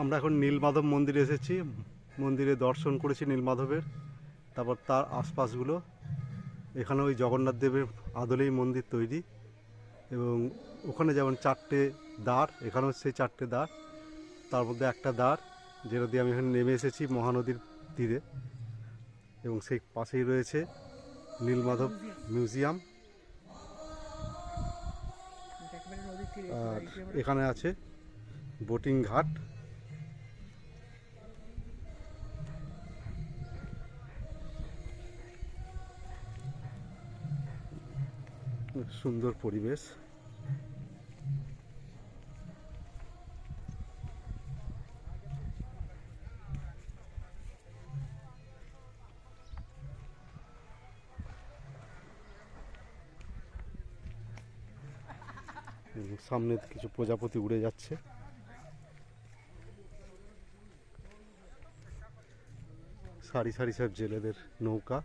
আমরা এখন নীলমাধব মন্দিরে এসেছি, মন্দিরে দর্শন করেছি নীলমাধবের। তারপর তার আশপাশগুলো, এখানে ওই জগন্নাথ দেবের আদলেই মন্দির তৈরি, এবং ওখানে যেমন 4টে দ্বার, এখানেও সেই 4টে দ্বার, তার মধ্যে একটা দ্বার যেটা দিয়ে আমি এখানে নেমে এসেছি মহানদীর তীরে। এবং সেই পাশেই রয়েছে নীলমাধব মিউজিয়াম। আর এখানে আছে বোটিং ঘাট। সুন্দর পরিবেশ। সামনে কিছু প্রজাপতি উড়ে যাচ্ছে। সারি সারি সব জেলেদের নৌকা।